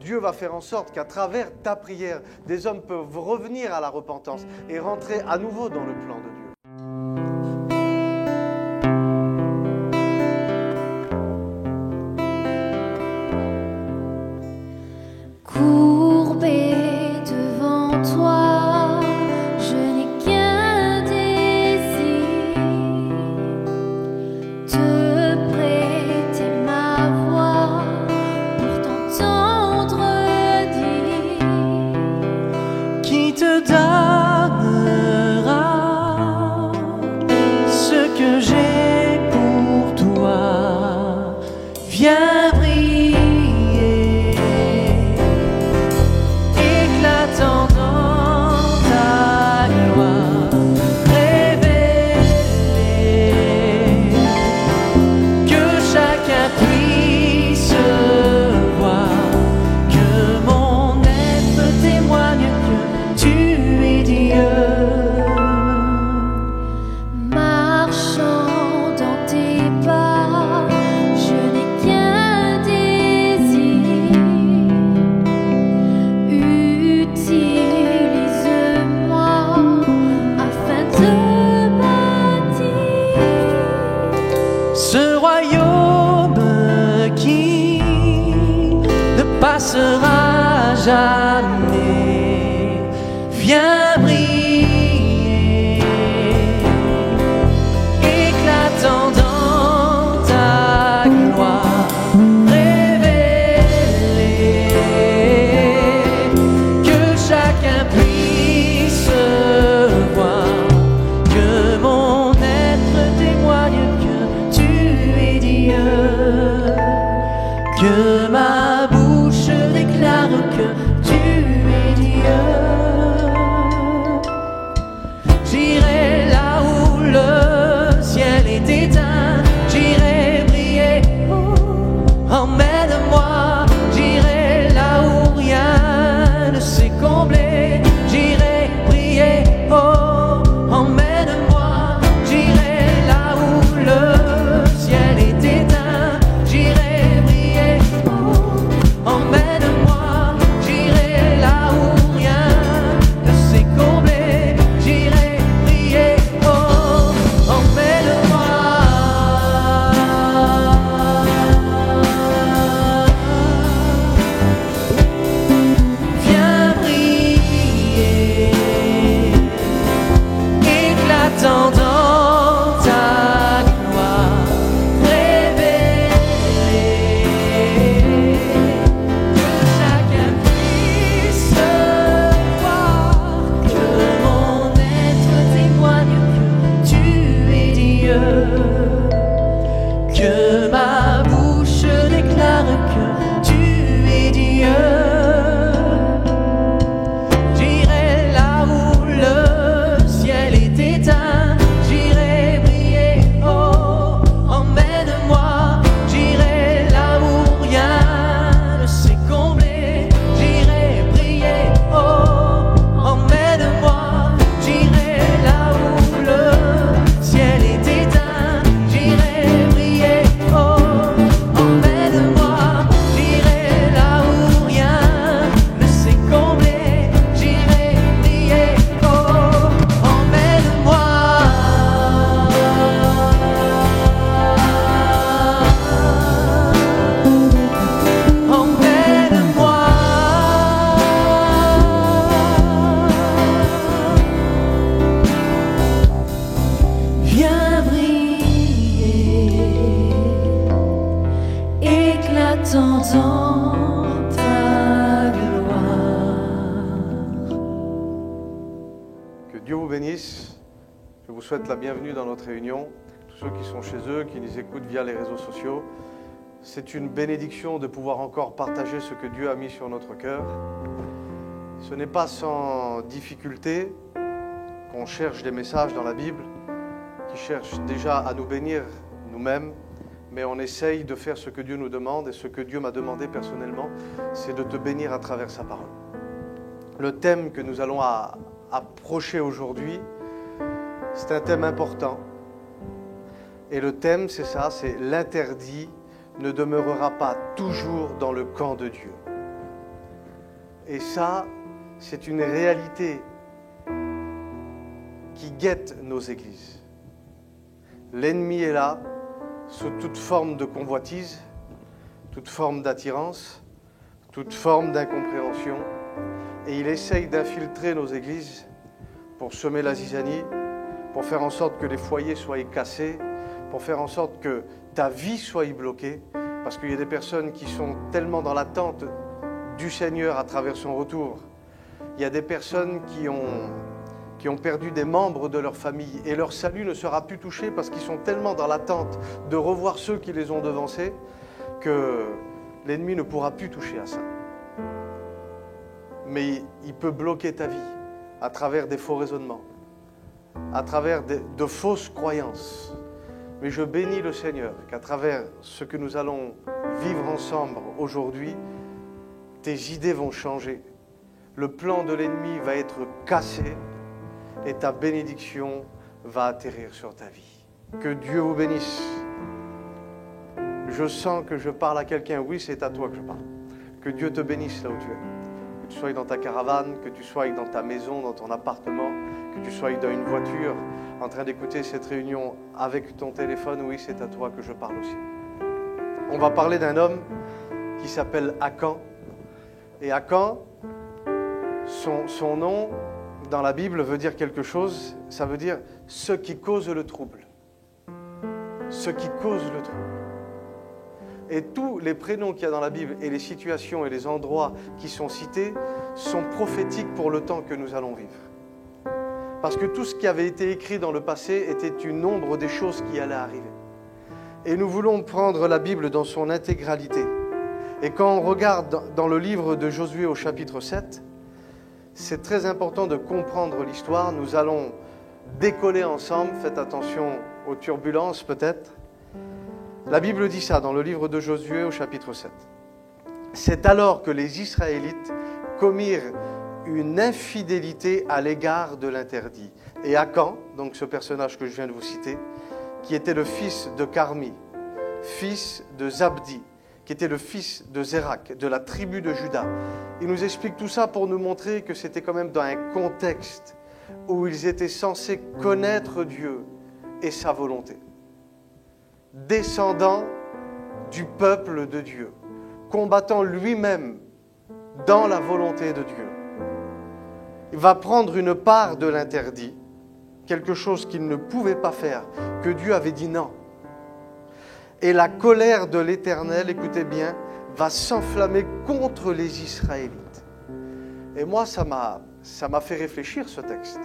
Dieu va faire en sorte qu'à travers ta prière, des hommes peuvent revenir à la repentance et rentrer à nouveau dans le plan de Dieu. Courbé devant toi, je n'ai qu'un désir, te prêter ma voix pour t'entendre dire Qui te donnera ce que j'ai pour toi. Viens briller, éclatant dans ta gloire, révéler que chacun puisse voir, que mon être témoigne que tu es Dieu. marchant dans tes pas, je n'ai qu'un désir, utilise-moi afin de bâtir Ce royaume qui ne passera jamais, viens briller, éclatant dans ta gloire, révéler que chacun puisse voir, que mon être témoigne que tu es Dieu, que ma bouche déclare que tu es Dieu. J'irai là où le ciel est éteint, j'irai briller, oh, emmène-moi, j'irai là où rien ne s'est comblé, j'irai briller, oh, emmène-moi, j'irai là où le ciel est éteint, j'irai briller, oh, emmène-moi, j'irai là où rien ne s'est comblé, j'irai briller, oh, emmène-moi. Viens briller, éclatant dans ta gloire, révéler que chacun puisse voir, que mon être témoigne que tu es Dieu, que ma bouche déclare que tu es Dieu. J'irai là où le ciel est éteint, j'irai briller, oh, emmène-moi, j'irai là où rien ne s'est comblé, j'irai briller, oh, emmène-moi, j'irai là où le ciel est éteint, j'irai briller, oh, emmène-moi, j'irai là où rien ne s'est comblé, j'irai briller, oh, emmène-moi. Emmène-moi. Viens briller, éclatant dans ta gloire. Que Dieu vous bénisse. Je vous souhaite la bienvenue dans notre réunion. Tous ceux qui sont chez eux, qui nous écoutent via les réseaux sociaux. C'est une bénédiction de pouvoir encore partager ce que Dieu a mis sur notre cœur. Ce n'est pas sans difficulté qu'on cherche des messages dans la Bible qui cherchent déjà à nous bénir nous-mêmes, mais on essaye de faire ce que Dieu nous demande, et ce que Dieu m'a demandé personnellement, c'est de te bénir à travers sa parole. Le thème que nous allons approcher aujourd'hui, c'est un thème important. Et le thème, c'est ça, c'est l'interdit ne demeurera pas toujours dans le camp de Dieu. Et ça, c'est une réalité qui guette nos églises. L'ennemi est là, sous toute forme de convoitise, toute forme d'attirance, toute forme d'incompréhension. Et il essaye d'infiltrer nos églises pour semer la zizanie, pour faire en sorte que les foyers soient cassés, pour faire en sorte que ta vie soit bloquée, parce qu'il y a des personnes qui sont tellement dans l'attente du Seigneur à travers son retour. Il y a des personnes qui ont perdu des membres de leur famille et leur salut ne sera plus touché parce qu'ils sont tellement dans l'attente de revoir ceux qui les ont devancés que l'ennemi ne pourra plus toucher à ça. Mais il peut bloquer ta vie à travers des faux raisonnements, à travers de fausses croyances. Mais je bénis le Seigneur qu'à travers ce que nous allons vivre ensemble aujourd'hui, tes idées vont changer. Le plan de l'ennemi va être cassé et ta bénédiction va atterrir sur ta vie. Que Dieu vous bénisse. Je sens que je parle à quelqu'un. Oui, c'est à toi que je parle. Que Dieu te bénisse là où tu es. Que tu sois dans ta caravane, que tu sois dans ta maison, dans ton appartement, que tu sois dans une voiture, en train d'écouter cette réunion avec ton téléphone. Oui, c'est à toi que je parle aussi. On va parler d'un homme qui s'appelle Akan. Et Akan, son nom dans la Bible veut dire quelque chose. Ça veut dire ce qui cause le trouble. Ce qui cause le trouble. Et tous les prénoms qu'il y a dans la Bible et les situations et les endroits qui sont cités sont prophétiques pour le temps que nous allons vivre. Parce que tout ce qui avait été écrit dans le passé était une ombre des choses qui allaient arriver. Et nous voulons prendre la Bible dans son intégralité. Et quand on regarde dans le livre de Josué au chapitre 7, c'est très important de comprendre l'histoire. Nous allons décoller ensemble. Faites attention aux turbulences peut-être. La Bible dit ça dans le livre de Josué au chapitre 7. C'est alors que les Israélites commirent une infidélité à l'égard de l'interdit. Et Akan, donc ce personnage que je viens de vous citer, qui était le fils de Carmi, fils de Zabdi, qui était le fils de Zérak, de la tribu de Juda. Il nous explique tout ça pour nous montrer que c'était quand même dans un contexte où ils étaient censés connaître Dieu et sa volonté. Descendant du peuple de Dieu, combattant lui-même dans la volonté de Dieu. Il va prendre une part de l'interdit, quelque chose qu'il ne pouvait pas faire, que Dieu avait dit non. Et la colère de l'Éternel, écoutez bien, va s'enflammer contre les Israélites. Et moi, ça m'a fait réfléchir ce texte.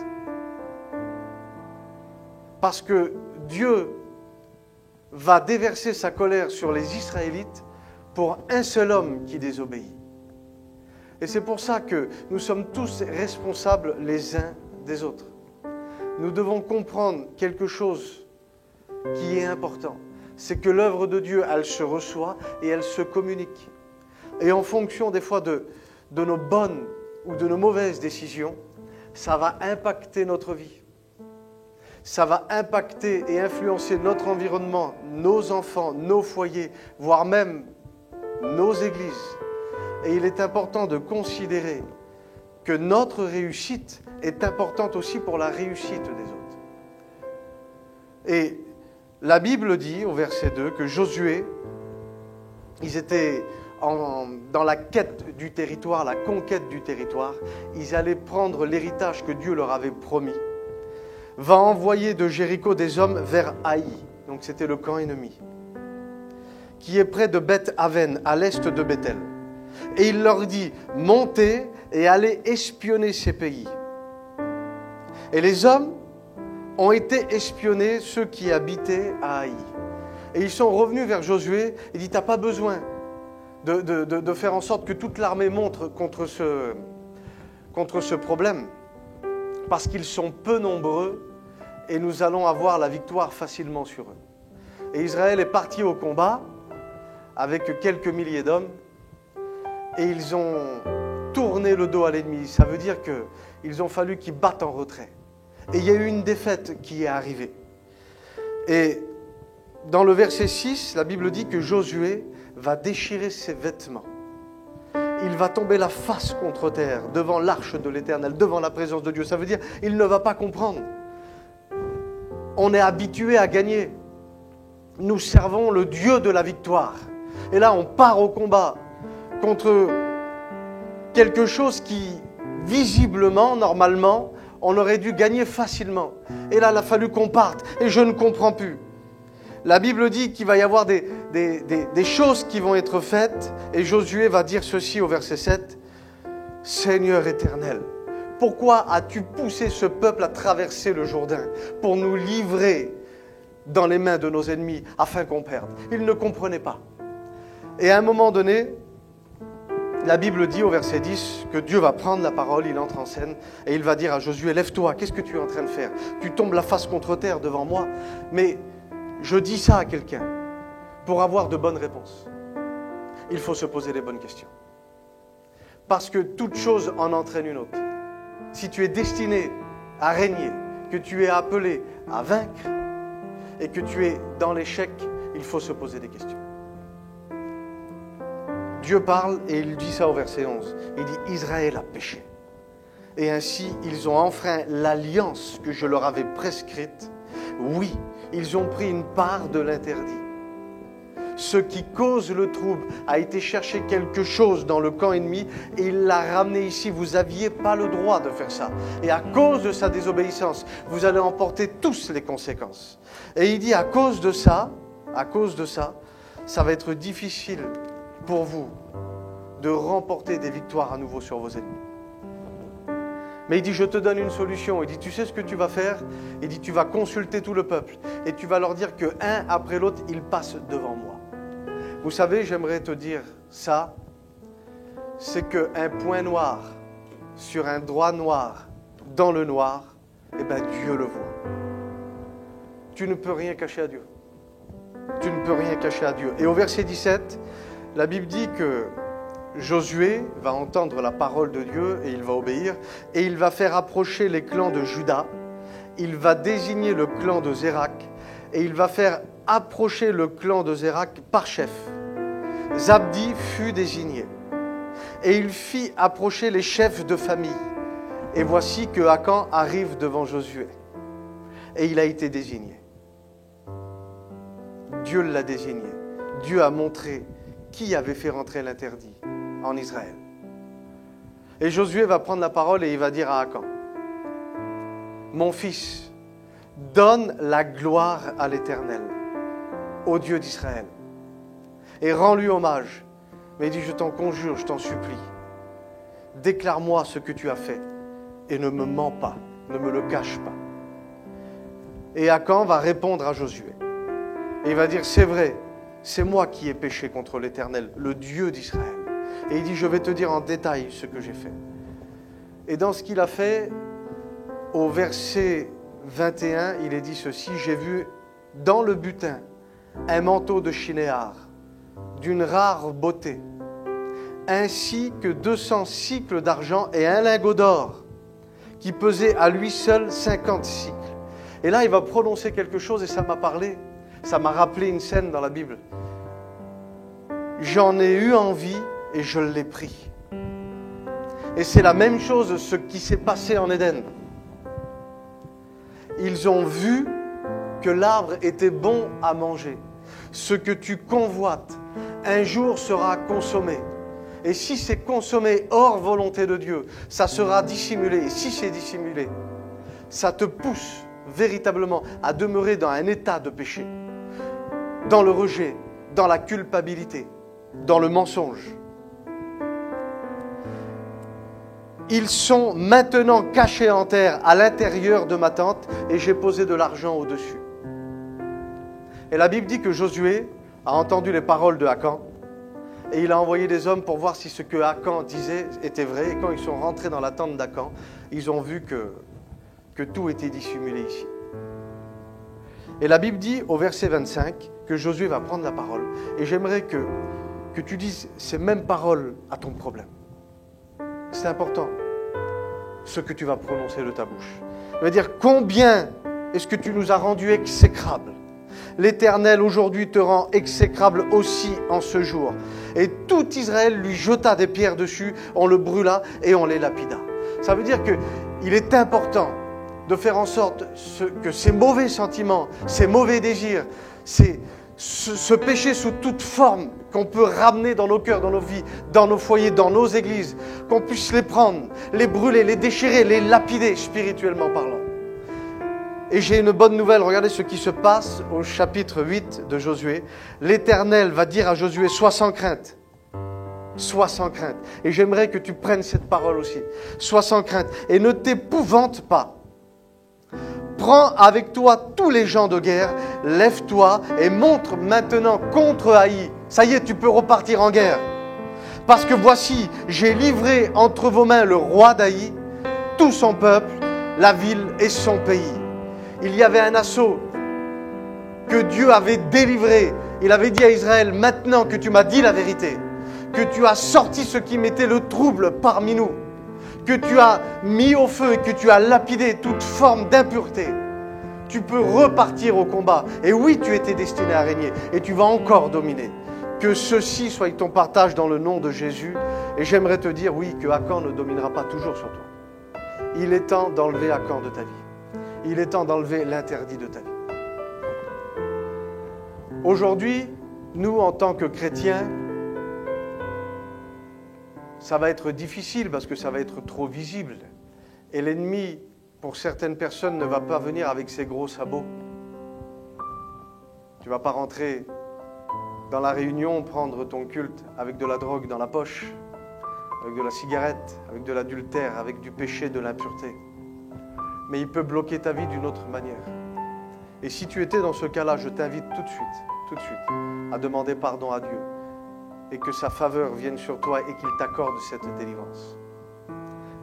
Parce que Dieu va déverser sa colère sur les Israélites pour un seul homme qui désobéit. Et c'est pour ça que nous sommes tous responsables les uns des autres. Nous devons comprendre quelque chose qui est important. C'est que l'œuvre de Dieu, elle se reçoit et elle se communique. Et en fonction des fois de nos bonnes ou de nos mauvaises décisions, ça va impacter notre vie. Ça va impacter et influencer notre environnement, nos enfants, nos foyers, voire même nos églises. Et il est important de considérer que notre réussite est importante aussi pour la réussite des autres. Et la Bible dit au verset 2 que Josué, ils étaient dans la quête du territoire, la conquête du territoire. Ils allaient prendre l'héritage que Dieu leur avait promis. Va envoyer de Jéricho des hommes vers Haï, donc c'était le camp ennemi, qui est près de Beth-Aven, à l'est de Bethel. Et il leur dit, montez et allez espionner ces pays. Et les hommes ont été espionnés, ceux qui habitaient à Haï. Et ils sont revenus vers Josué et dit, t'as pas besoin de faire en sorte que toute l'armée monte contre ce problème, parce qu'ils sont peu nombreux et nous allons avoir la victoire facilement sur eux. Et Israël est parti au combat avec quelques milliers d'hommes et ils ont tourné le dos à l'ennemi. Ça veut dire qu'ils ont fallu qu'ils battent en retrait. Et il y a eu une défaite qui est arrivée. Et dans le verset 6, la Bible dit que Josué va déchirer ses vêtements. il va tomber la face contre terre devant l'arche de l'Éternel, devant la présence de Dieu. Ça veut dire il ne va pas comprendre. On est habitué à gagner. Nous servons le Dieu de la victoire. Et là, on part au combat contre quelque chose qui, visiblement, normalement, on aurait dû gagner facilement. Et là, il a fallu qu'on parte. Et je ne comprends plus. La Bible dit qu'il va y avoir des choses qui vont être faites. Et Josué va dire ceci au verset 7. « Seigneur éternel, pourquoi as-tu poussé ce peuple à traverser le Jourdain pour nous livrer dans les mains de nos ennemis afin qu'on perde ?» Il ne comprenait pas. Et à un moment donné, la Bible dit au verset 10 que Dieu va prendre la parole, il entre en scène et il va dire à Josué, lève-toi, qu'est-ce que tu es en train de faire? Tu tombes la face contre terre devant moi. Mais je dis ça à quelqu'un pour avoir de bonnes réponses. Il faut se poser les bonnes questions. Parce que toute chose en entraîne une autre. Si tu es destiné à régner, que tu es appelé à vaincre et que tu es dans l'échec, il faut se poser des questions. Dieu parle et il dit ça au verset 11. Il dit « Israël a péché. Et ainsi, ils ont enfreint l'alliance que je leur avais prescrite. Oui, ils ont pris une part de l'interdit. Ce qui cause le trouble a été chercher quelque chose dans le camp ennemi et il l'a ramené ici. Vous n'aviez pas le droit de faire ça. Et à cause de sa désobéissance, vous allez en porter tous les conséquences. » Et il dit à cause de ça, ça va être difficile pour vous de remporter des victoires à nouveau sur vos ennemis. Mais il dit, je te donne une solution. Il dit, tu sais ce que tu vas faire? Il dit, tu vas consulter tout le peuple et tu vas leur dire que un après l'autre, ils passent devant moi. Vous savez, j'aimerais te dire ça, c'est qu'un point noir sur un drap noir dans le noir, eh bien Dieu le voit. Tu ne peux rien cacher à Dieu. Tu ne peux rien cacher à Dieu. Et au verset 17, la Bible dit que Josué va entendre la parole de Dieu et il va obéir. Et il va faire approcher les clans de Juda. Il va désigner le clan de Zérak. Et il va faire approcher le clan de Zérak par chef. Zabdi fut désigné. Et il fit approcher les chefs de famille. Et voici que Akan arrive devant Josué. Et il a été désigné. Dieu l'a désigné. Dieu a montré qui avait fait rentrer l'interdit en Israël. Et Josué va prendre la parole et il va dire à Akan, mon fils, donne la gloire à l'Éternel, au Dieu d'Israël, et rends-lui hommage. Mais il dit, je t'en conjure, je t'en supplie, déclare-moi ce que tu as fait et ne me mens pas, ne me le cache pas. Et Akan va répondre à Josué. Et il va dire, c'est vrai, c'est moi qui ai péché contre l'Éternel, le Dieu d'Israël. Et il dit, je vais te dire en détail ce que j'ai fait. Et dans ce qu'il a fait, au verset 21, il est dit ceci, j'ai vu dans le butin un manteau de chinéar, d'une rare beauté, ainsi que 200 cycles d'argent et un lingot d'or, qui pesait à lui seul 50 cycles. Et là, il va prononcer quelque chose et ça m'a parlé. Ça m'a rappelé une scène dans la Bible. J'en ai eu envie et je l'ai pris. Et c'est la même chose ce qui s'est passé en Éden. Ils ont vu que l'arbre était bon à manger. Ce que tu convoites, un jour sera consommé. Et si c'est consommé hors volonté de Dieu, ça sera dissimulé. Et si c'est dissimulé, ça te pousse véritablement à demeurer dans un état de péché, dans le rejet, dans la culpabilité, dans le mensonge. Ils sont maintenant cachés en terre à l'intérieur de ma tente et j'ai posé de l'argent au-dessus. Et la Bible dit que Josué a entendu les paroles de Akan et il a envoyé des hommes pour voir si ce que Akan disait était vrai. Et quand ils sont rentrés dans la tente d'Akan, ils ont vu que tout était dissimulé ici. Et la Bible dit au verset 25 que Josué va prendre la parole. Et j'aimerais que tu dises ces mêmes paroles à ton problème. C'est important, ce que tu vas prononcer de ta bouche. Il va dire, combien est-ce que tu nous as rendus exécrables? L'Éternel aujourd'hui te rend exécrable aussi en ce jour. Et tout Israël lui jeta des pierres dessus, on le brûla et on les lapida. Ça veut dire qu'il est important de faire en sorte que ces mauvais sentiments, ces mauvais désirs, ce péché sous toute forme qu'on peut ramener dans nos cœurs, dans nos vies, dans nos foyers, dans nos églises, qu'on puisse les prendre, les brûler, les déchirer, les lapider spirituellement parlant. Et j'ai une bonne nouvelle, regardez ce qui se passe au chapitre 8 de Josué. L'Éternel va dire à Josué, sois sans crainte. Sois sans crainte. Et j'aimerais que tu prennes cette parole aussi. Sois sans crainte et ne t'épouvante pas. Prends avec toi tous les gens de guerre, lève-toi et montre maintenant contre Haï. Ça y est, tu peux repartir en guerre. Parce que voici, j'ai livré entre vos mains le roi d'Haï, tout son peuple, la ville et son pays. Il y avait un assaut que Dieu avait délivré. Il avait dit à Israël, maintenant que tu m'as dit la vérité, que tu as sorti ce qui mettait le trouble parmi nous, que tu as mis au feu et que tu as lapidé toute forme d'impureté, tu peux repartir au combat. Et oui, tu étais destiné à régner et tu vas encore dominer. Que ceci soit ton partage dans le nom de Jésus. Et j'aimerais te dire, oui, que Akan ne dominera pas toujours sur toi. Il est temps d'enlever Akan de ta vie. Il est temps d'enlever l'interdit de ta vie. Aujourd'hui, nous, en tant que chrétiens, ça va être difficile parce que ça va être trop visible. Et l'ennemi, pour certaines personnes, ne va pas venir avec ses gros sabots. Tu ne vas pas rentrer dans la réunion, prendre ton culte avec de la drogue dans la poche, avec de la cigarette, avec de l'adultère, avec du péché, de l'impureté. Mais il peut bloquer ta vie d'une autre manière. Et si tu étais dans ce cas-là, je t'invite tout de suite, à demander pardon à Dieu et que sa faveur vienne sur toi et qu'il t'accorde cette délivrance.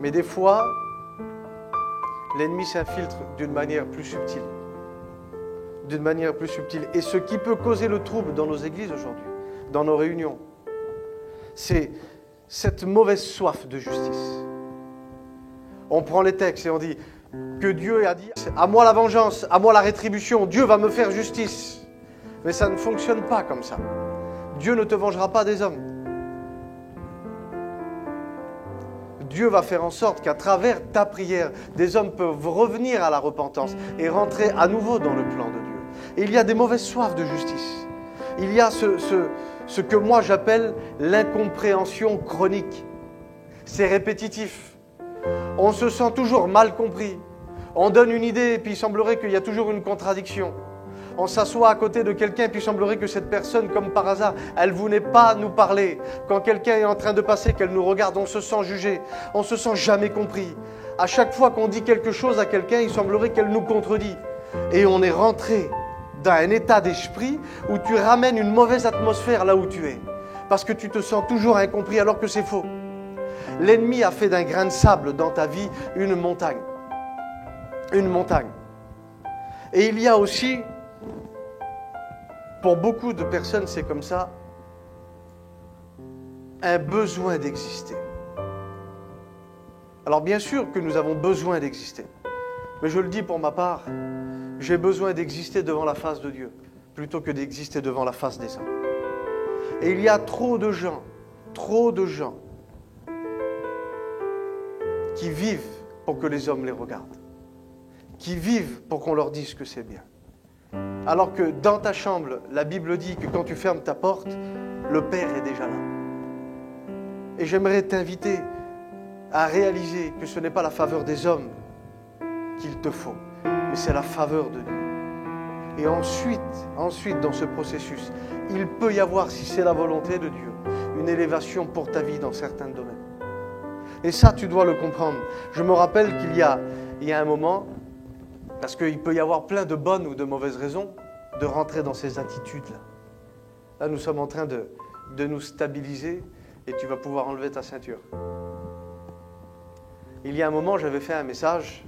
Mais des fois, l'ennemi s'infiltre d'une manière plus subtile. D'une manière plus subtile. Et ce qui peut causer le trouble dans nos églises aujourd'hui, dans nos réunions, c'est cette mauvaise soif de justice. On prend les textes et on dit que Dieu a dit « à moi la vengeance, à moi la rétribution, Dieu va me faire justice ». Mais ça ne fonctionne pas comme ça. Dieu ne te vengera pas des hommes. Dieu va faire en sorte qu'à travers ta prière, des hommes peuvent revenir à la repentance et rentrer à nouveau dans le plan de Dieu. Et il y a des mauvaises soifs de justice. Il y a ce que moi j'appelle l'incompréhension chronique. C'est répétitif. On se sent toujours mal compris. On donne une idée et puis il semblerait qu'il y a toujours une contradiction. On s'assoit à côté de quelqu'un et puis il semblerait que cette personne, comme par hasard, elle ne voulait pas nous parler. Quand quelqu'un est en train de passer, qu'elle nous regarde, on se sent jugé. On ne se sent jamais compris. À chaque fois qu'on dit quelque chose à quelqu'un, il semblerait qu'elle nous contredit. Et on est rentré dans un état d'esprit où tu ramènes une mauvaise atmosphère là où tu es. Parce que tu te sens toujours incompris alors que c'est faux. L'ennemi a fait d'un grain de sable dans ta vie une montagne. Une montagne. Et il y a aussi, pour beaucoup de personnes, c'est comme ça, un besoin d'exister. Alors bien sûr que nous avons besoin d'exister. Mais je le dis pour ma part, j'ai besoin d'exister devant la face de Dieu, plutôt que d'exister devant la face des hommes. Et il y a trop de gens qui vivent pour que les hommes les regardent, qui vivent pour qu'on leur dise que c'est bien. Alors que dans ta chambre, la Bible dit que quand tu fermes ta porte, le Père est déjà là. Et j'aimerais t'inviter à réaliser que ce n'est pas la faveur des hommes qu'il te faut, mais c'est la faveur de Dieu. Et ensuite, dans ce processus, il peut y avoir, si c'est la volonté de Dieu, une élévation pour ta vie dans certains domaines. Et ça, tu dois le comprendre. Je me rappelle qu'il y a un moment, parce qu'il peut y avoir plein de bonnes ou de mauvaises raisons de rentrer dans ces attitudes-là. Là, nous sommes en train de nous stabiliser et tu vas pouvoir enlever ta ceinture. Il y a un moment, j'avais fait un message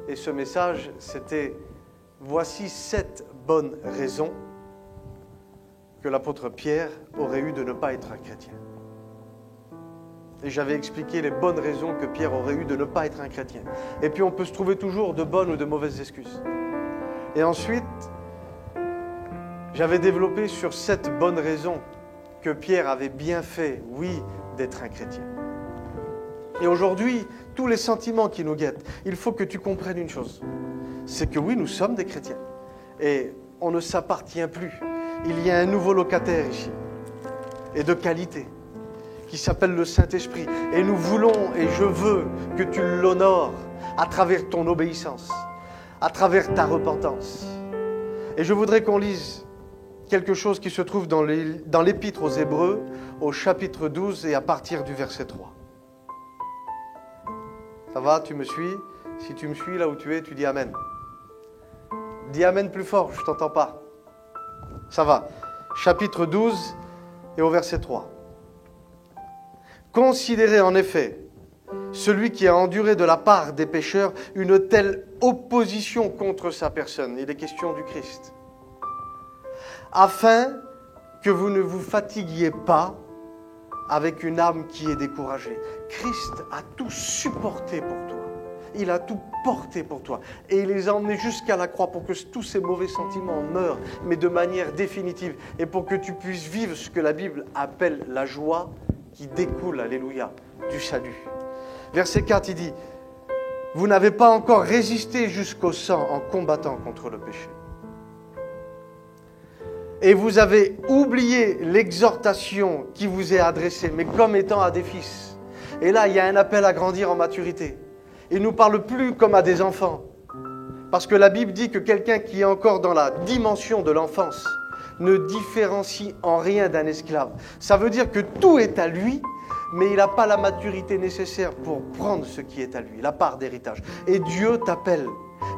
et ce message, c'était « Voici 7 bonnes raisons que l'apôtre Pierre aurait eu de ne pas être un chrétien. » Et j'avais expliqué les bonnes raisons que Pierre aurait eu de ne pas être un chrétien. Et puis on peut se trouver toujours de bonnes ou de mauvaises excuses. Et ensuite, j'avais développé sur 7 bonnes raisons que Pierre avait bien fait, oui, d'être un chrétien. Et aujourd'hui, tous les sentiments qui nous guettent, il faut que tu comprennes une chose. C'est que oui, nous sommes des chrétiens. Et on ne s'appartient plus. Il y a un nouveau locataire ici, et de qualité, qui s'appelle le Saint-Esprit. Et nous voulons, et je veux, que tu l'honores à travers ton obéissance, à travers ta repentance. Et je voudrais qu'on lise quelque chose qui se trouve dans l'Épître aux Hébreux, au chapitre 12 et à partir du verset 3. Ça va, tu me suis? Si tu me suis là où tu es, tu dis Amen. Dis Amen plus fort, je ne t'entends pas. Ça va. Chapitre 12 et au verset 3. Considérez en effet celui qui a enduré de la part des pécheurs une telle opposition contre sa personne. Il est question du Christ. Afin que vous ne vous fatiguiez pas avec une âme qui est découragée. Christ a tout supporté pour toi. Il a tout porté pour toi. Et il les a emmenés jusqu'à la croix pour que tous ces mauvais sentiments meurent, mais de manière définitive. Et pour que tu puisses vivre ce que la Bible appelle la joie qui découle, alléluia, du salut. Verset 4, il dit, « Vous n'avez pas encore résisté jusqu'au sang en combattant contre le péché. Et vous avez oublié l'exhortation qui vous est adressée, mais comme étant à des fils. » Et là, il y a un appel à grandir en maturité. Il ne nous parle plus comme à des enfants. Parce que la Bible dit que quelqu'un qui est encore dans la dimension de l'enfance ne différencie en rien d'un esclave. Ça veut dire que tout est à lui, mais il n'a pas la maturité nécessaire pour prendre ce qui est à lui, la part d'héritage. Et Dieu t'appelle,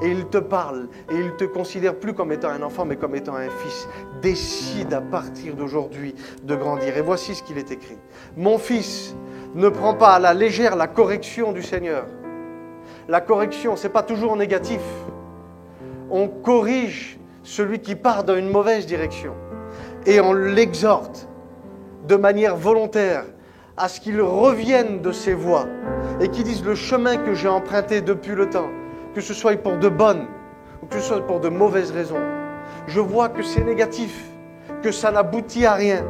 et il te parle, et il ne te considère plus comme étant un enfant, mais comme étant un fils. Décide à partir d'aujourd'hui de grandir. Et voici ce qu'il est écrit. « Mon fils, ne prends pas à la légère la correction du Seigneur. » La correction, ce n'est pas toujours négatif. On corrige celui qui part dans une mauvaise direction. Et on l'exhorte de manière volontaire à ce qu'il revienne de ses voies et qu'il dise le chemin que j'ai emprunté depuis le temps, que ce soit pour de bonnes ou que ce soit pour de mauvaises raisons. Je vois que c'est négatif, que ça n'aboutit à rien.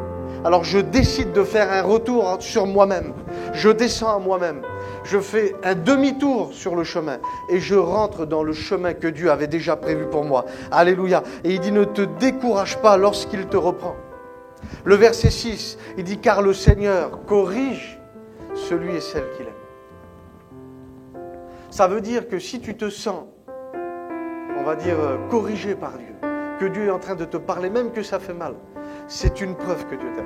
Alors je décide de faire un retour sur moi-même. Je descends à moi-même. Je fais un demi-tour sur le chemin et je rentre dans le chemin que Dieu avait déjà prévu pour moi. Alléluia. Et il dit, ne te décourage pas lorsqu'il te reprend. Le verset 6, il dit, car le Seigneur corrige celui et celle qu'il aime. Ça veut dire que si tu te sens, on va dire, corrigé par Dieu, que Dieu est en train de te parler, même que ça fait mal, c'est une preuve que Dieu t'aime.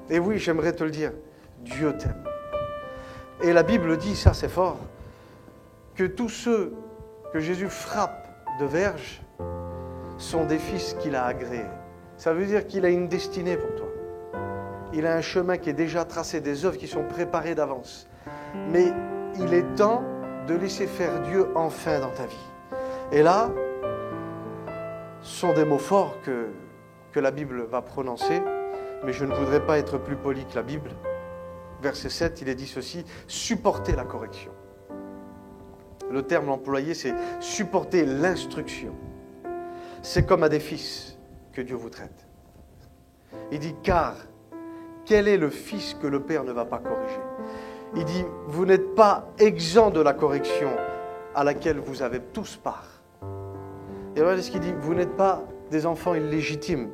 Et oui, j'aimerais te le dire, Dieu t'aime. Et la Bible dit, ça c'est fort, que tous ceux que Jésus frappe de verge sont des fils qu'il a agréés. Ça veut dire qu'il a une destinée pour toi. Il a un chemin qui est déjà tracé, des œuvres qui sont préparées d'avance. Mais il est temps de laisser faire Dieu enfin dans ta vie. Et là, ce sont des mots forts que la Bible va prononcer, mais je ne voudrais pas être plus poli que la Bible. Verset 7, il est dit ceci, supporter la correction. Le terme employé, c'est supporter l'instruction. C'est comme à des fils que Dieu vous traite. Il dit, car quel est le fils que le Père ne va pas corriger? Il dit, vous n'êtes pas exempt de la correction à laquelle vous avez tous part. Et voilà ce qu'il dit, vous n'êtes pas des enfants illégitimes.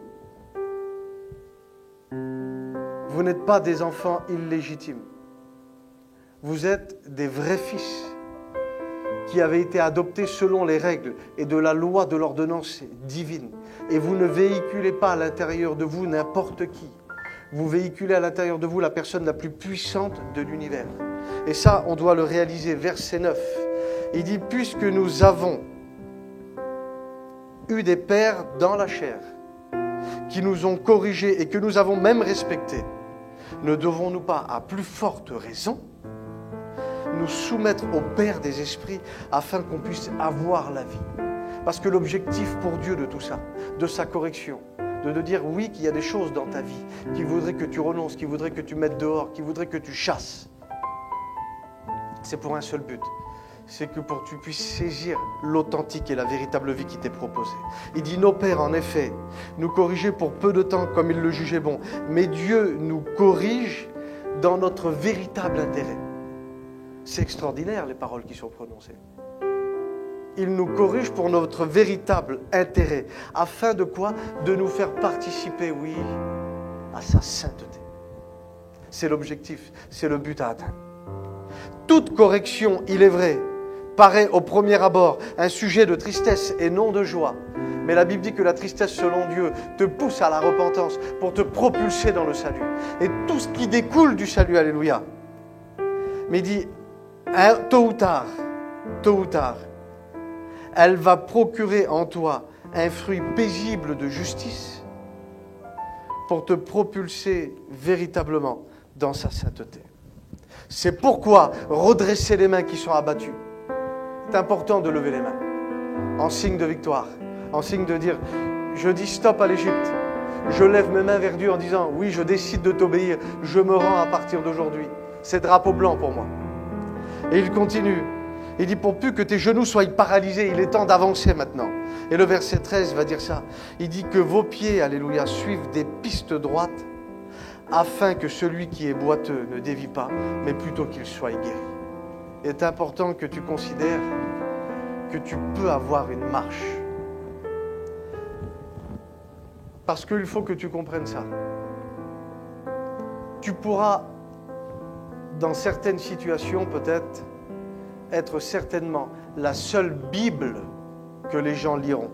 Vous n'êtes pas des enfants illégitimes. Vous êtes des vrais fils qui avaient été adoptés selon les règles et de la loi de l'ordonnance divine. Et vous ne véhiculez pas à l'intérieur de vous n'importe qui. Vous véhiculez à l'intérieur de vous la personne la plus puissante de l'univers. Et ça, on doit le réaliser. Verset 9. Il dit, puisque nous avons eu des pères dans la chair qui nous ont corrigés et que nous avons même respectés, ne devons-nous pas, à plus forte raison, nous soumettre au Père des esprits afin qu'on puisse avoir la vie? Parce que l'objectif pour Dieu de tout ça, de sa correction, de dire oui qu'il y a des choses dans ta vie qui voudraient que tu renonces, qui voudraient que tu mettes dehors, qui voudraient que tu chasses, c'est pour un seul but, c'est que pour que tu puisses saisir l'authentique et la véritable vie qui t'est proposée. Il dit, nos pères, en effet, nous corrigeaient pour peu de temps comme ils le jugeaient bon, mais Dieu nous corrige dans notre véritable intérêt. C'est extraordinaire les paroles qui sont prononcées. Il nous corrige pour notre véritable intérêt, afin de quoi? De nous faire participer, oui, à sa sainteté. C'est l'objectif, c'est le but à atteindre. Toute correction, il est vrai, paraît au premier abord un sujet de tristesse et non de joie. Mais la Bible dit que la tristesse, selon Dieu, te pousse à la repentance pour te propulser dans le salut. Et tout ce qui découle du salut, alléluia. Mais il dit, tôt ou tard, elle va procurer en toi un fruit paisible de justice pour te propulser véritablement dans sa sainteté. C'est pourquoi redresser les mains qui sont abattues. C'est important de lever les mains en signe de victoire, en signe de dire, je dis stop à l'Égypte. Je lève mes mains vers Dieu en disant, oui, je décide de t'obéir, je me rends à partir d'aujourd'hui. C'est drapeau blanc pour moi. Et il continue. Il dit, pour plus que tes genoux soient paralysés, il est temps d'avancer maintenant. Et le verset 13 va dire ça. Il dit que vos pieds, alléluia, suivent des pistes droites, afin que celui qui est boiteux ne dévie pas, mais plutôt qu'il soit guéri. Il est important que tu considères que tu peux avoir une marche. Parce qu'il faut que tu comprennes ça. Tu pourras, dans certaines situations peut-être, être certainement la seule Bible que les gens liront.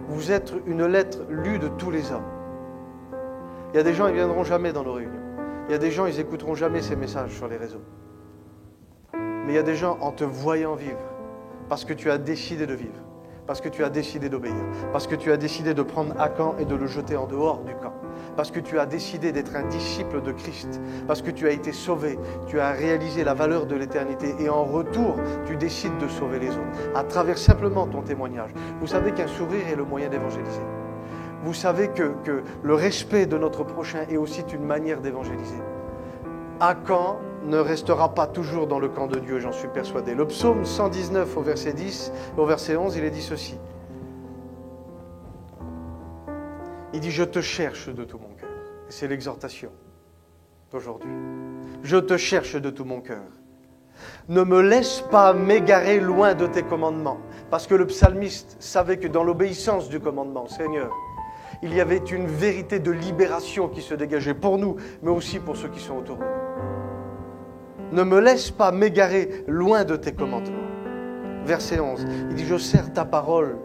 Vous êtes une lettre lue de tous les hommes. Il y a des gens, ils ne viendront jamais dans nos réunions. Il y a des gens, ils n'écouteront jamais ces messages sur les réseaux. Mais il y a des gens, en te voyant vivre, parce que tu as décidé de vivre, parce que tu as décidé d'obéir, parce que tu as décidé de prendre Akan et de le jeter en dehors du camp, parce que tu as décidé d'être un disciple de Christ, parce que tu as été sauvé, tu as réalisé la valeur de l'éternité et en retour, tu décides de sauver les autres, à travers simplement ton témoignage. Vous savez qu'un sourire est le moyen d'évangéliser. Vous savez que le respect de notre prochain est aussi une manière d'évangéliser. Akan ne restera pas toujours dans le camp de Dieu, j'en suis persuadé. Le psaume 119 au verset 10 et au verset 11, il est dit ceci. Il dit, je te cherche de tout mon cœur. Et c'est l'exhortation d'aujourd'hui. Je te cherche de tout mon cœur. Ne me laisse pas m'égarer loin de tes commandements. Parce que le psalmiste savait que dans l'obéissance du commandement, Seigneur, il y avait une vérité de libération qui se dégageait pour nous, mais aussi pour ceux qui sont autour de nous. Ne me laisse pas m'égarer loin de tes commandements. Verset 11, il dit, je serre ta parole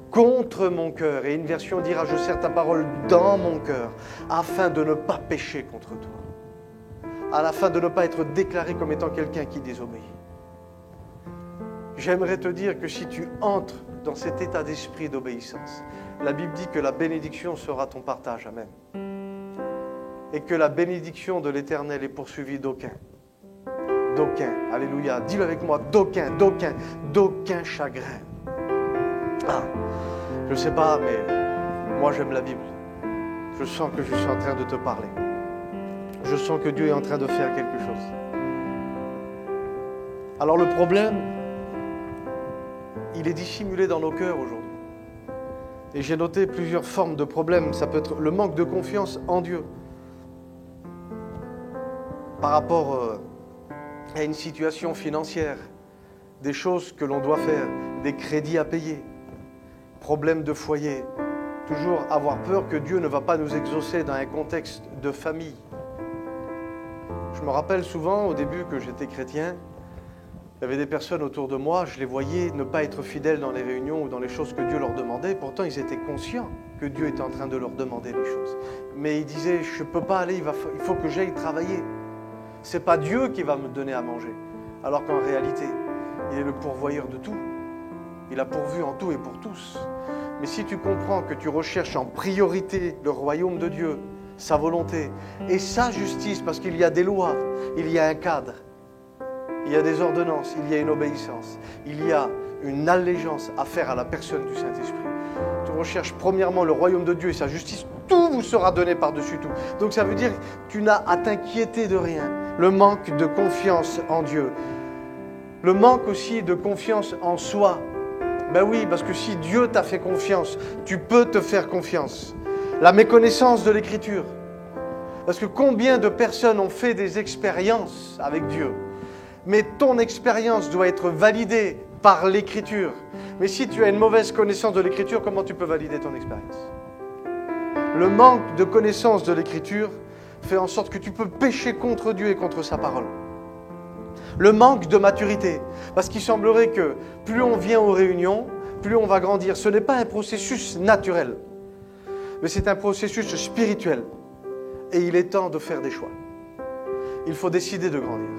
contre mon cœur. Et une version dira, je serre ta parole dans mon cœur, afin de ne pas pécher contre toi. Afin de ne pas être déclaré comme étant quelqu'un qui désobéit. J'aimerais te dire que si tu entres dans cet état d'esprit d'obéissance, la Bible dit que la bénédiction sera ton partage. Amen. Et que la bénédiction de l'Éternel est poursuivie d'aucun. D'aucun. Alléluia. Dis-le avec moi. D'aucun chagrin. Ah, je ne sais pas, mais moi j'aime la Bible. Je sens que je suis en train de te parler. Je sens que Dieu est en train de faire quelque chose. Alors le problème, il est dissimulé dans nos cœurs aujourd'hui. Et j'ai noté plusieurs formes de problèmes. Ça peut être le manque de confiance en Dieu. Par rapport à une situation financière, des choses que l'on doit faire, des crédits à payer, problèmes de foyer, toujours avoir peur que Dieu ne va pas nous exaucer dans un contexte de famille. Je me rappelle souvent au début que j'étais chrétien, il y avait des personnes autour de moi, je les voyais ne pas être fidèles dans les réunions ou dans les choses que Dieu leur demandait. Pourtant, ils étaient conscients que Dieu était en train de leur demander des choses. Mais ils disaient, je ne peux pas aller, il faut que j'aille travailler. Ce n'est pas Dieu qui va me donner à manger. Alors qu'en réalité, il est le pourvoyeur de tout. Il a pourvu en tout et pour tous. Mais si tu comprends que tu recherches en priorité le royaume de Dieu, sa volonté et sa justice, parce qu'il y a des lois, il y a un cadre, il y a des ordonnances, il y a une obéissance, il y a une allégeance à faire à la personne du Saint-Esprit. Tu recherches premièrement le royaume de Dieu et sa justice, tout vous sera donné par-dessus tout. Donc ça veut dire que tu n'as à t'inquiéter de rien. Le manque de confiance en Dieu Le manque aussi de confiance en soi. Ben oui, parce que si Dieu t'a fait confiance, tu peux te faire confiance. La méconnaissance de l'Écriture. Parce que combien de personnes ont fait des expériences avec Dieu, mais ton expérience doit être validée par l'Écriture. Mais si tu as une mauvaise connaissance de l'Écriture, comment tu peux valider ton expérience? Le manque de connaissance de l'Écriture fait en sorte que tu peux pécher contre Dieu et contre sa parole. Le manque de maturité, parce qu'il semblerait que plus on vient aux réunions, plus on va grandir. Ce n'est pas un processus naturel, mais c'est un processus spirituel. Et il est temps de faire des choix. Il faut décider de grandir.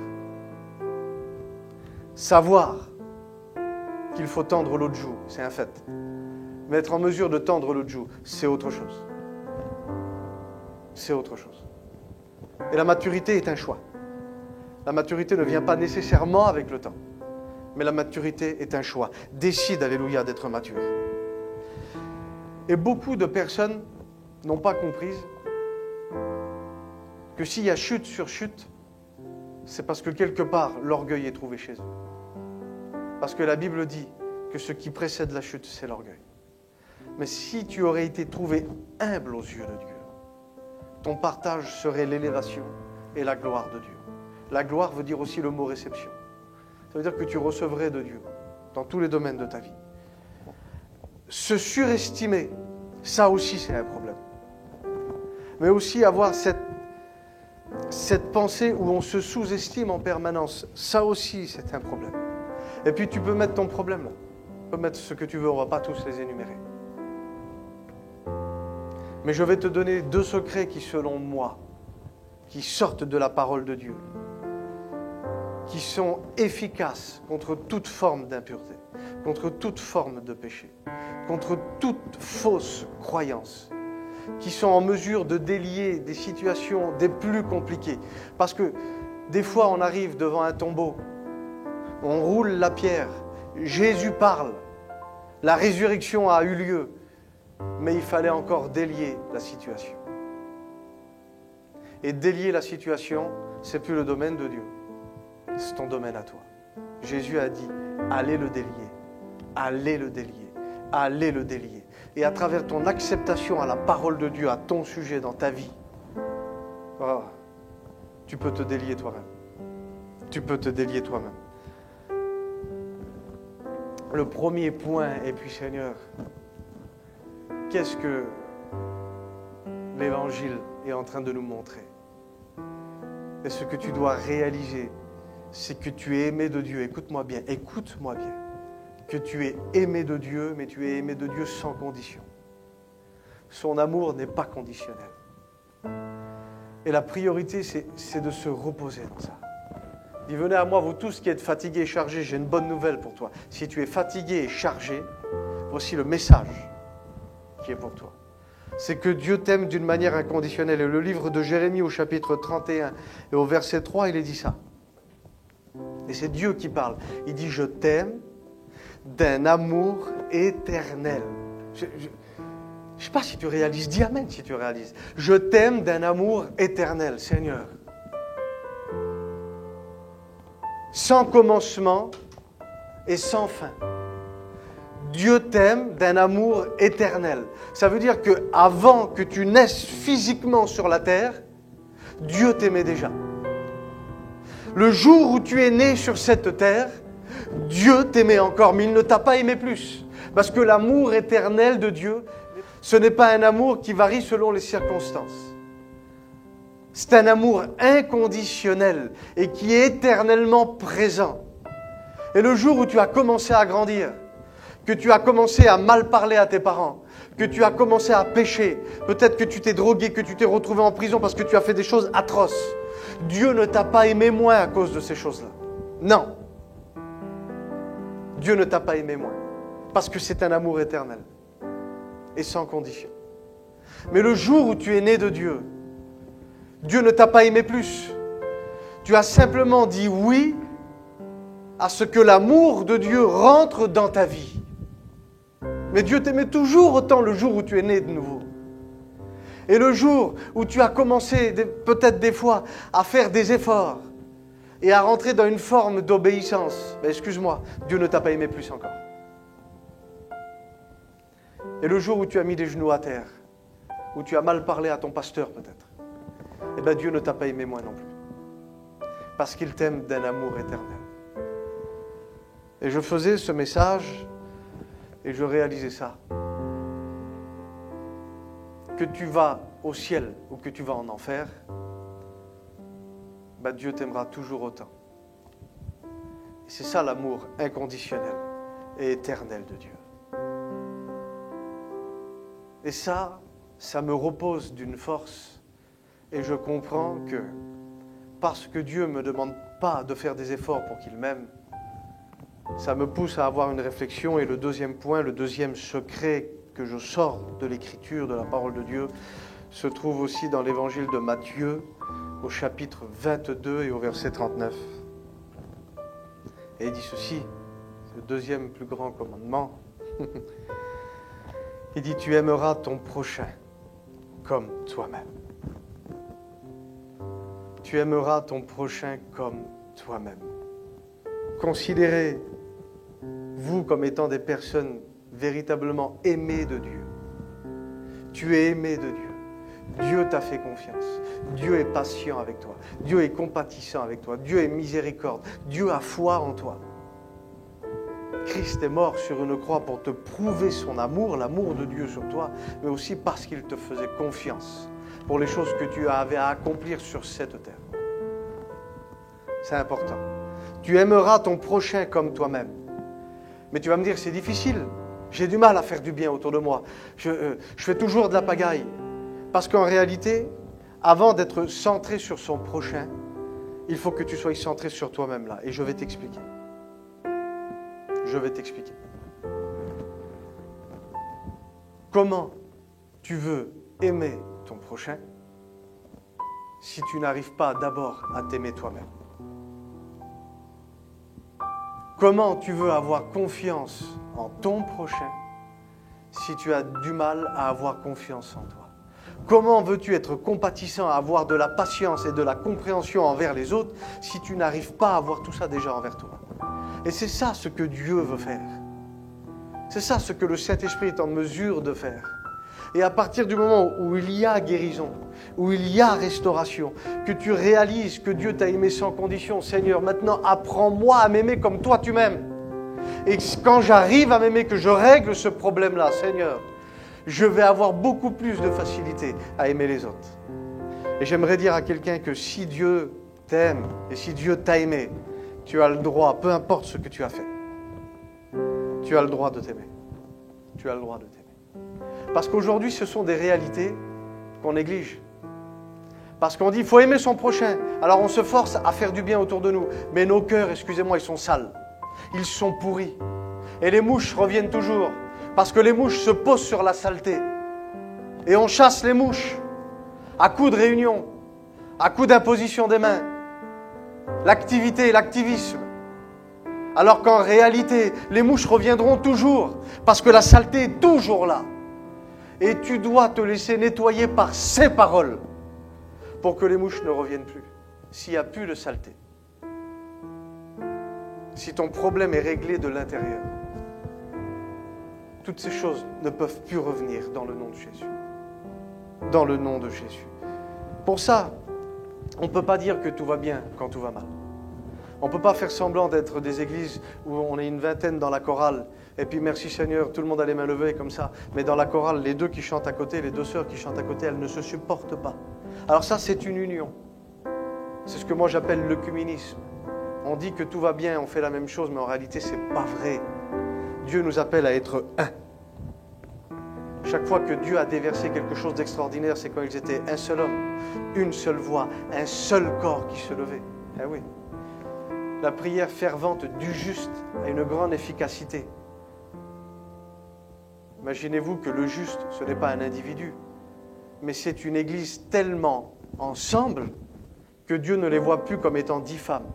Savoir qu'il faut tendre l'autre joue, c'est un fait. Mais être en mesure de tendre l'autre joue, c'est autre chose. C'est autre chose. Et la maturité est un choix. La maturité ne vient pas nécessairement avec le temps. Mais la maturité est un choix. Décide, alléluia, d'être mature. Et beaucoup de personnes n'ont pas compris que s'il y a chute sur chute, c'est parce que quelque part, l'orgueil est trouvé chez eux. Parce que la Bible dit que ce qui précède la chute, c'est l'orgueil. Mais si tu aurais été trouvé humble aux yeux de Dieu, ton partage serait l'élévation et la gloire de Dieu. La gloire veut dire aussi le mot réception. Ça veut dire que tu recevrais de Dieu dans tous les domaines de ta vie. Se surestimer, ça aussi c'est un problème. Mais aussi avoir cette pensée où on se sous-estime en permanence, ça aussi c'est un problème. Et puis tu peux mettre ton problème là. Tu peux mettre ce que tu veux, on ne va pas tous les énumérer. Mais je vais te donner 2 secrets qui, selon moi, qui sortent de la parole de Dieu, qui sont efficaces contre toute forme d'impureté, contre toute forme de péché, contre toute fausse croyance, qui sont en mesure de délier des situations des plus compliquées. Parce que des fois, on arrive devant un tombeau, on roule la pierre, Jésus parle, la résurrection a eu lieu, mais il fallait encore délier la situation. Et délier la situation, ce n'est plus le domaine de Dieu, c'est ton domaine à toi. Jésus a dit, allez le délier, allez le délier, allez le délier. Et à travers ton acceptation à la parole de Dieu, à ton sujet dans ta vie, tu peux te délier toi-même. Tu peux te délier toi-même. Le premier point, et puis Seigneur, qu'est-ce que l'Évangile est en train de nous montrer? Et ce que tu dois réaliser, c'est que tu es aimé de Dieu. Écoute-moi bien, que tu es aimé de Dieu, mais tu es aimé de Dieu sans condition. Son amour n'est pas conditionnel. Et la priorité, c'est de se reposer dans ça. Il venez à moi, vous tous qui êtes fatigués et chargés, j'ai une bonne nouvelle pour toi. Si tu es fatigué et chargé, voici le message qui est pour toi. C'est que Dieu t'aime d'une manière inconditionnelle. Et le livre de Jérémie au chapitre 31 et au verset 3, il est dit ça. Et c'est Dieu qui parle. Il dit, je t'aime d'un amour éternel. Je ne sais pas si tu réalises, dis amen si tu réalises. Je t'aime d'un amour éternel, Seigneur. Sans commencement et sans fin. Dieu t'aime d'un amour éternel. Ça veut dire qu'avant que tu naisses physiquement sur la terre, Dieu t'aimait déjà. Le jour où tu es né sur cette terre, Dieu t'aimait encore, mais il ne t'a pas aimé plus. Parce que l'amour éternel de Dieu, ce n'est pas un amour qui varie selon les circonstances. C'est un amour inconditionnel et qui est éternellement présent. Et le jour où tu as commencé à grandir, que tu as commencé à mal parler à tes parents, que tu as commencé à pécher, peut-être que tu t'es drogué, que tu t'es retrouvé en prison parce que tu as fait des choses atroces, Dieu ne t'a pas aimé moins à cause de ces choses-là. Non. Dieu ne t'a pas aimé moins. Parce que c'est un amour éternel. Et sans condition. Mais le jour où tu es né de Dieu, Dieu ne t'a pas aimé plus. Tu as simplement dit oui à ce que l'amour de Dieu rentre dans ta vie. Mais Dieu t'aimait toujours autant le jour où tu es né de nouveau. Et le jour où tu as commencé, peut-être des fois, à faire des efforts, et à rentrer dans une forme d'obéissance, ben excuse-moi, Dieu ne t'a pas aimé plus encore. Et le jour où tu as mis les genoux à terre, où tu as mal parlé à ton pasteur peut-être, eh bien Dieu ne t'a pas aimé moins non plus. Parce qu'il t'aime d'un amour éternel. Et je faisais ce message et je réalisais ça. Que tu vas au ciel ou que tu vas en enfer, ben Dieu t'aimera toujours autant. Et c'est ça l'amour inconditionnel et éternel de Dieu. Et ça me repose d'une force. Et je comprends que parce que Dieu ne me demande pas de faire des efforts pour qu'il m'aime, ça me pousse à avoir une réflexion. Et le deuxième point, le deuxième secret que je sors de l'Écriture, de la parole de Dieu, se trouve aussi dans l'évangile de Matthieu, au chapitre 22 et au verset 39. Et il dit ceci, c'est le deuxième plus grand commandement. Il dit, tu aimeras ton prochain comme toi-même. Tu aimeras ton prochain comme toi-même. Considérez-vous comme étant des personnes véritablement aimées de Dieu. Tu es aimé de Dieu. Dieu t'a fait confiance. Dieu est patient avec toi. Dieu est compatissant avec toi. Dieu est miséricorde. Dieu a foi en toi. Christ est mort sur une croix pour te prouver son amour, l'amour de Dieu sur toi, mais aussi parce qu'il te faisait confiance pour les choses que tu avais à accomplir sur cette terre. C'est important. Tu aimeras ton prochain comme toi-même. Mais tu vas me dire, c'est difficile. J'ai du mal à faire du bien autour de moi. Je fais toujours de la pagaille. Parce qu'en réalité, avant d'être centré sur son prochain, il faut que tu sois centré sur toi-même là. Et je vais t'expliquer. Je vais t'expliquer. Comment tu veux aimer ton prochain si tu n'arrives pas d'abord à t'aimer toi-même? Comment tu veux avoir confiance en ton prochain si tu as du mal à avoir confiance en toi? Comment veux-tu être compatissant, à avoir de la patience et de la compréhension envers les autres si tu n'arrives pas à avoir tout ça déjà envers toi? Et c'est ça ce que Dieu veut faire. C'est ça ce que le Saint-Esprit est en mesure de faire. Et à partir du moment où il y a guérison, où il y a restauration, que tu réalises que Dieu t'a aimé sans condition, Seigneur, maintenant apprends-moi à m'aimer comme toi tu m'aimes. Et quand j'arrive à m'aimer, que je règle ce problème-là, Seigneur, je vais avoir beaucoup plus de facilité à aimer les autres. Et j'aimerais dire à quelqu'un que si Dieu t'aime et si Dieu t'a aimé, tu as le droit, peu importe ce que tu as fait, tu as le droit de t'aimer. Tu as le droit de t'aimer. Parce qu'aujourd'hui, ce sont des réalités qu'on néglige. Parce qu'on dit, il faut aimer son prochain. Alors on se force à faire du bien autour de nous. Mais nos cœurs, excusez-moi, ils sont sales. Ils sont pourris. Et les mouches reviennent toujours. Parce que les mouches se posent sur la saleté. Et on chasse les mouches à coups de réunion, à coups d'imposition des mains. L'activité, l'activisme. Alors qu'en réalité, les mouches reviendront toujours, parce que la saleté est toujours là. Et tu dois te laisser nettoyer par ces paroles, pour que les mouches ne reviennent plus, s'il n'y a plus de saleté. Si ton problème est réglé de l'intérieur, toutes ces choses ne peuvent plus revenir dans le nom de Jésus. Dans le nom de Jésus. Pour ça, on ne peut pas dire que tout va bien quand tout va mal. On ne peut pas faire semblant d'être des églises où on est une vingtaine dans la chorale et puis merci Seigneur, tout le monde a les mains levées comme ça. Mais dans la chorale, les deux qui chantent à côté, les deux sœurs qui chantent à côté, elles ne se supportent pas. Alors ça, c'est une union. C'est ce que moi j'appelle l'œcuménisme. On dit que tout va bien, on fait la même chose, mais en réalité, ce n'est pas vrai. Dieu nous appelle à être un. Chaque fois que Dieu a déversé quelque chose d'extraordinaire, c'est quand ils étaient un seul homme, une seule voix, un seul corps qui se levait. Eh oui. La prière fervente du juste a une grande efficacité. Imaginez-vous que le juste, ce n'est pas un individu, mais c'est une église tellement ensemble que Dieu ne les voit plus comme étant 10 femmes,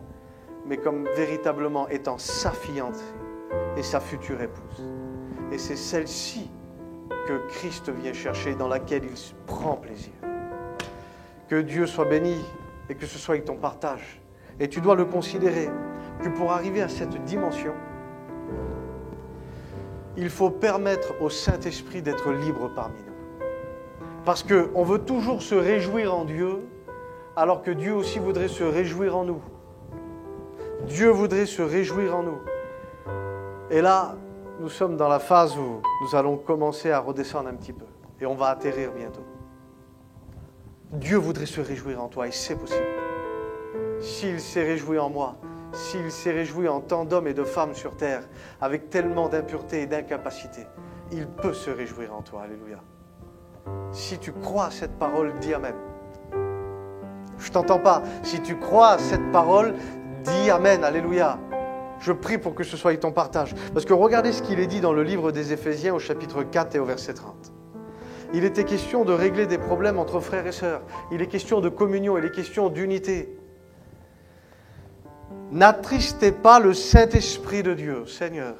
mais comme véritablement étant sa fiancée et sa future épouse. Et c'est celle-ci que Christ vient chercher, dans laquelle il prend plaisir. Que Dieu soit béni et que ce soit ton partage. Et tu dois le considérer que pour arriver à cette dimension, il faut permettre au Saint-Esprit d'être libre parmi nous. Parce qu'on veut toujours se réjouir en Dieu, alors que Dieu aussi voudrait se réjouir en nous. Dieu voudrait se réjouir en nous. Et là, nous sommes dans la phase où nous allons commencer à redescendre un petit peu. Et on va atterrir bientôt. Dieu voudrait se réjouir en toi et c'est possible. S'il s'est réjoui en moi, s'il s'est réjoui en tant d'hommes et de femmes sur terre, avec tellement d'impureté et d'incapacité, il peut se réjouir en toi. Alléluia. Si tu crois à cette parole, dis Amen. Je ne t'entends pas. Si tu crois à cette parole, dis Amen. Alléluia. Je prie pour que ce soit ton partage. Parce que regardez ce qu'il est dit dans le livre des Éphésiens au chapitre 4 et au verset 30. Il était question de régler des problèmes entre frères et sœurs. Il est question de communion, il est question d'unité. N'attristez pas le Saint-Esprit de Dieu, Seigneur.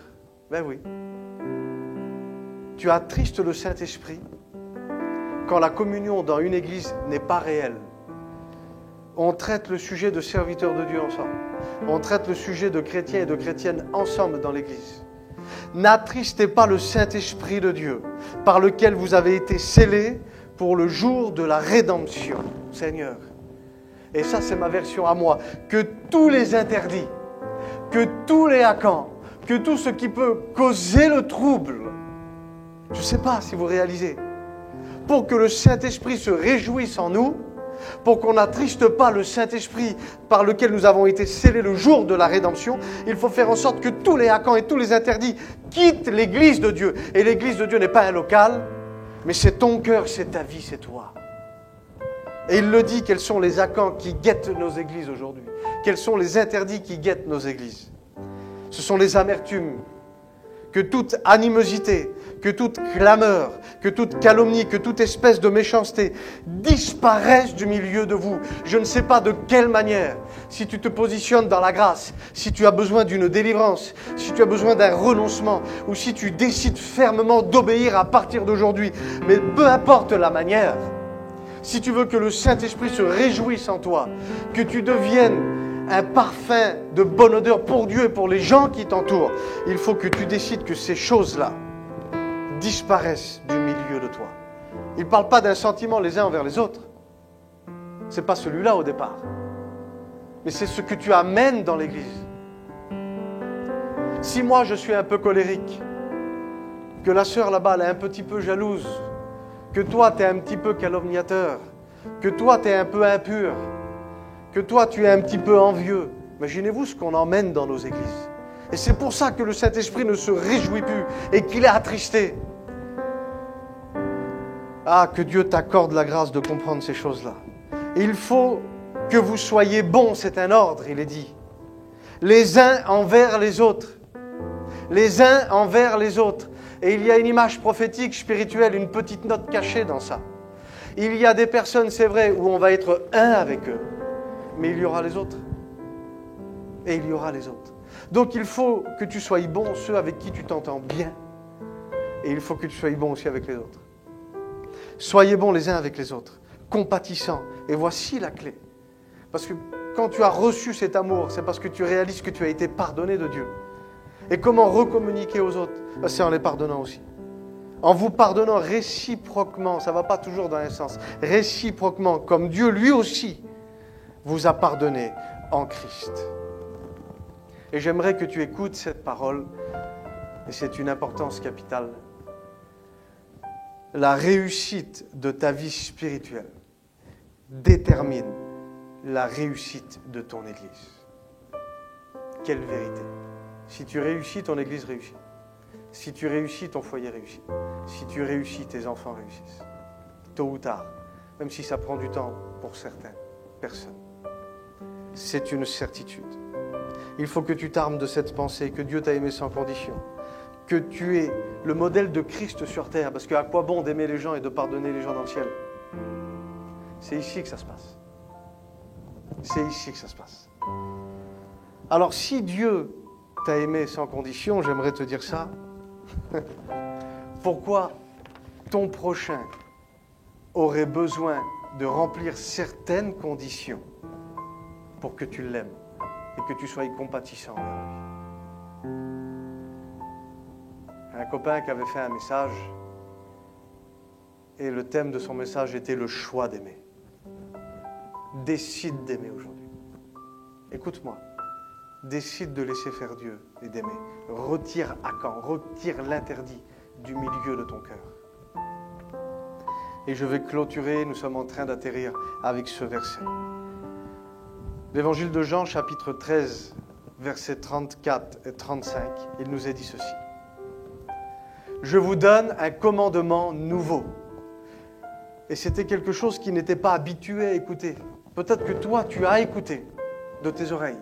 Ben oui. Tu attristes le Saint-Esprit quand la communion dans une église n'est pas réelle. On traite le sujet de serviteurs de Dieu ensemble. On traite le sujet de chrétiens et de chrétiennes ensemble dans l'église. N'attristez pas le Saint-Esprit de Dieu, par lequel vous avez été scellés pour le jour de la rédemption, Seigneur. Et ça, c'est ma version à moi. Que tous les interdits, que tous les hackants, que tout ce qui peut causer le trouble, je ne sais pas si vous réalisez, pour que le Saint-Esprit se réjouisse en nous, pour qu'on n'attriste pas le Saint-Esprit par lequel nous avons été scellés le jour de la rédemption, il faut faire en sorte que tous les hackants et tous les interdits quittent l'Église de Dieu. Et l'Église de Dieu n'est pas un local, mais c'est ton cœur, c'est ta vie, c'est toi. Et il le dit, quels sont les hackants qui guettent nos églises aujourd'hui? Quels sont les interdits qui guettent nos églises? Ce sont les amertumes. Que toute animosité, que toute clameur, que toute calomnie, que toute espèce de méchanceté disparaissent du milieu de vous. Je ne sais pas de quelle manière. Si tu te positionnes dans la grâce, si tu as besoin d'une délivrance, si tu as besoin d'un renoncement, ou si tu décides fermement d'obéir à partir d'aujourd'hui, mais peu importe la manière, si tu veux que le Saint-Esprit se réjouisse en toi, que tu deviennes un parfum de bonne odeur pour Dieu et pour les gens qui t'entourent, il faut que tu décides que ces choses-là disparaissent du milieu de toi. Il ne parle pas d'un sentiment les uns envers les autres. Ce n'est pas celui-là au départ. Mais c'est ce que tu amènes dans l'Église. Si moi je suis un peu colérique, que la sœur là-bas elle est un petit peu jalouse, que toi tu es un petit peu calomniateur, que toi tu es un peu impur, que toi tu es un petit peu envieux, imaginez-vous ce qu'on emmène dans nos églises. Et c'est pour ça que le Saint-Esprit ne se réjouit plus et qu'il est attristé. Ah, que Dieu t'accorde la grâce de comprendre ces choses-là. Il faut que vous soyez bons, c'est un ordre, il est dit. Les uns envers les autres. Les uns envers les autres. Et il y a une image prophétique, spirituelle, une petite note cachée dans ça. Il y a des personnes, c'est vrai, où on va être un avec eux. Mais il y aura les autres. Et il y aura les autres. Donc il faut que tu sois bon, ceux avec qui tu t'entends bien. Et il faut que tu sois bon aussi avec les autres. Soyez bons les uns avec les autres, compatissants. Et voici la clé. Parce que quand tu as reçu cet amour, c'est parce que tu réalises que tu as été pardonné de Dieu. Et comment recommuniquer aux autres? C'est en les pardonnant aussi. En vous pardonnant réciproquement, ça ne va pas toujours dans un sens, réciproquement, comme Dieu lui aussi vous a pardonné en Christ. Et j'aimerais que tu écoutes cette parole, et c'est une importance capitale. La réussite de ta vie spirituelle détermine la réussite de ton Église. Quelle vérité! Si tu réussis, ton Église réussit. Si tu réussis, ton foyer réussit. Si tu réussis, tes enfants réussissent. Tôt ou tard, même si ça prend du temps pour certaines personnes. C'est une certitude. Il faut que tu t'armes de cette pensée que Dieu t'a aimé sans condition, que tu es le modèle de Christ sur terre, parce qu'à quoi bon d'aimer les gens et de pardonner les gens dans le ciel? C'est ici que ça se passe. C'est ici que ça se passe. Alors si Dieu t'a aimé sans condition, j'aimerais te dire ça, pourquoi ton prochain aurait besoin de remplir certaines conditions pour que tu l'aimes? et que tu sois compatissant envers lui. Un copain qui avait fait un message et le thème de son message était le choix d'aimer. Décide d'aimer aujourd'hui. Écoute-moi. Décide de laisser faire Dieu et d'aimer. Retire Achan, retire l'interdit du milieu de ton cœur. Et je vais clôturer, nous sommes en train d'atterrir avec ce verset. L'évangile de Jean, chapitre 13, versets 34 et 35, il nous est dit ceci. Je vous donne un commandement nouveau. Et c'était quelque chose qui n'était pas habitué à écouter. Peut-être que toi, tu as écouté de tes oreilles.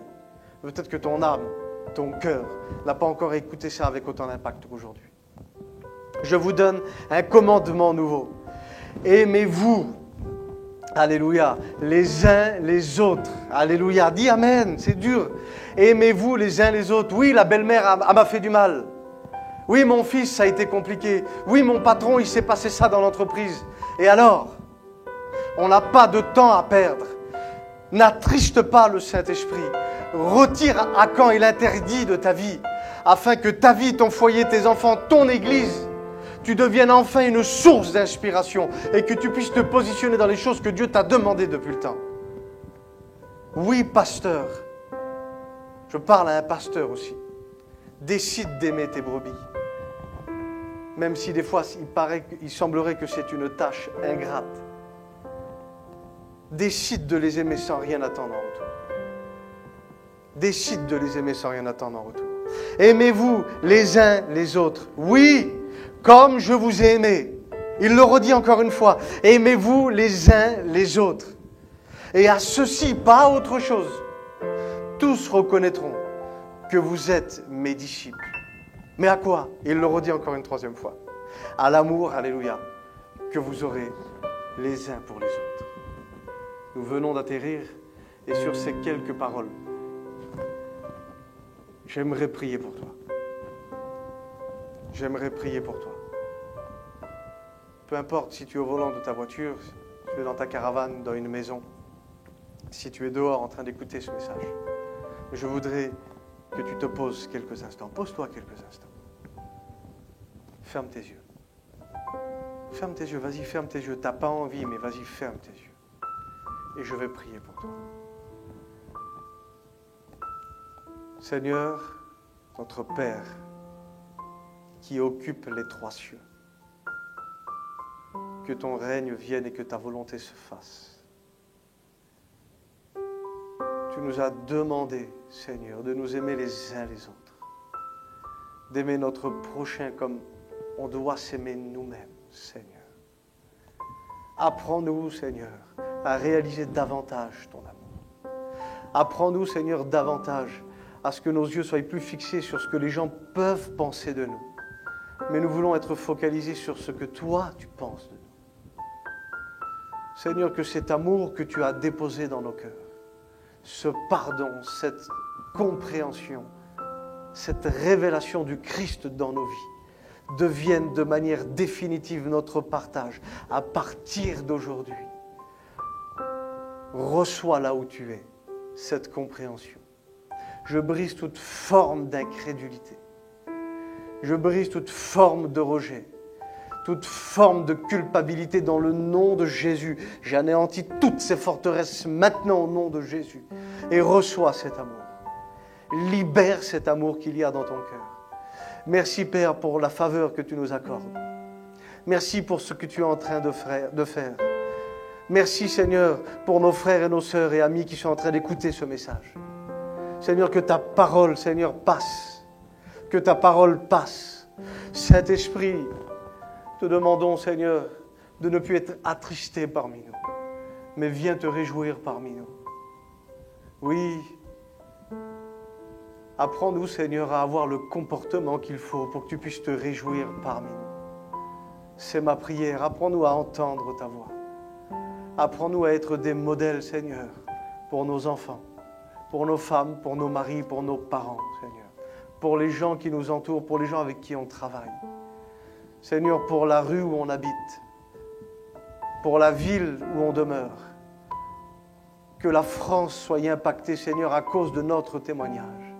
Peut-être que ton âme, ton cœur n'a pas encore écouté ça avec autant d'impact qu'aujourd'hui. Je vous donne un commandement nouveau. Aimez-vous, alléluia, les uns les autres. Alléluia, dis amen, c'est dur. Aimez-vous les uns les autres. Oui, la belle-mère m'a fait du mal. Oui, mon fils, ça a été compliqué. Oui, mon patron, il s'est passé ça dans l'entreprise. Et alors, on n'a pas de temps à perdre. N'attriste pas le Saint-Esprit. Retire Achan et l'interdit de ta vie, afin que ta vie, ton foyer, tes enfants, ton église, tu deviennes enfin une source d'inspiration et que tu puisses te positionner dans les choses que Dieu t'a demandées depuis le temps. Oui, pasteur, je parle à un pasteur aussi. Décide d'aimer tes brebis. Même si des fois, il semblerait que c'est une tâche ingrate. Décide de les aimer sans rien attendre en retour. Décide de les aimer sans rien attendre en retour. Aimez-vous les uns les autres. Oui, comme je vous ai aimé. Il le redit encore une fois. Aimez-vous les uns les autres. Et à ceci, pas autre chose. Tous reconnaîtront que vous êtes mes disciples. Mais à quoi? Il le redit encore une troisième fois. À l'amour, alléluia, que vous aurez les uns pour les autres. Nous venons d'atterrir et sur ces quelques paroles, j'aimerais prier pour toi. J'aimerais prier pour toi. Peu importe si tu es au volant de ta voiture, si tu es dans ta caravane, dans une maison, si tu es dehors en train d'écouter ce message, je voudrais que tu te poses quelques instants. Pose-toi quelques instants. Ferme tes yeux. Ferme tes yeux, vas-y, ferme tes yeux. Tu n'as pas envie, mais vas-y, ferme tes yeux. Et je vais prier pour toi. Seigneur, notre Père, qui occupe les trois cieux, que ton règne vienne et que ta volonté se fasse. Tu nous as demandé, Seigneur, de nous aimer les uns les autres, d'aimer notre prochain comme on doit s'aimer nous-mêmes, Seigneur. Apprends-nous, Seigneur, à réaliser davantage ton amour. Apprends-nous, Seigneur, davantage à ce que nos yeux soient plus fixés sur ce que les gens peuvent penser de nous. Mais nous voulons être focalisés sur ce que toi, tu penses de nous. Seigneur, que cet amour que tu as déposé dans nos cœurs, ce pardon, cette compréhension, cette révélation du Christ dans nos vies, deviennent de manière définitive notre partage à partir d'aujourd'hui. Reçois là où tu es cette compréhension. Je brise toute forme d'incrédulité. Je brise toute forme de rejet, toute forme de culpabilité dans le nom de Jésus. J'anéantis toutes ces forteresses maintenant au nom de Jésus. Et reçois cet amour. Libère cet amour qu'il y a dans ton cœur. Merci Père pour la faveur que tu nous accordes. Merci pour ce que tu es en train de faire. Merci Seigneur pour nos frères et nos sœurs et amis qui sont en train d'écouter ce message. Seigneur, que ta parole, Seigneur, passe. Que ta parole passe. Saint-Esprit, te demandons, Seigneur, de ne plus être attristé parmi nous, mais viens te réjouir parmi nous. Oui, apprends-nous, Seigneur, à avoir le comportement qu'il faut pour que tu puisses te réjouir parmi nous. C'est ma prière. Apprends-nous à entendre ta voix. Apprends-nous à être des modèles, Seigneur, pour nos enfants, pour nos femmes, pour nos maris, pour nos parents, Seigneur, pour les gens qui nous entourent, pour les gens avec qui on travaille. Seigneur, pour la rue où on habite, pour la ville où on demeure. que la France soit impactée, Seigneur, à cause de notre témoignage.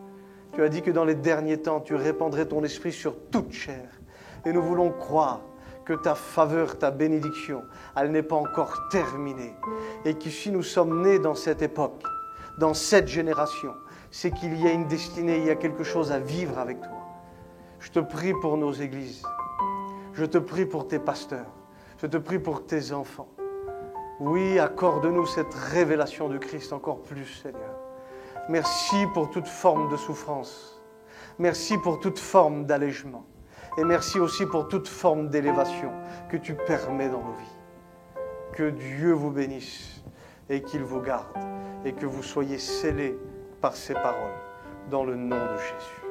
Tu as dit que dans les derniers temps, tu répandrais ton esprit sur toute chair. Et nous voulons croire que ta faveur, ta bénédiction, elle n'est pas encore terminée. Et que si nous sommes nés dans cette époque, dans cette génération, c'est qu'il y a une destinée, il y a quelque chose à vivre avec toi. Je te prie pour nos églises. Je te prie pour tes pasteurs. Je te prie pour tes enfants. Oui, accorde-nous cette révélation de Christ encore plus, Seigneur. Merci pour toute forme de souffrance. Merci pour toute forme d'allègement. Et merci aussi pour toute forme d'élévation que tu permets dans nos vies. Que Dieu vous bénisse et qu'il vous garde et que vous soyez scellés par ses paroles dans le nom de Jésus.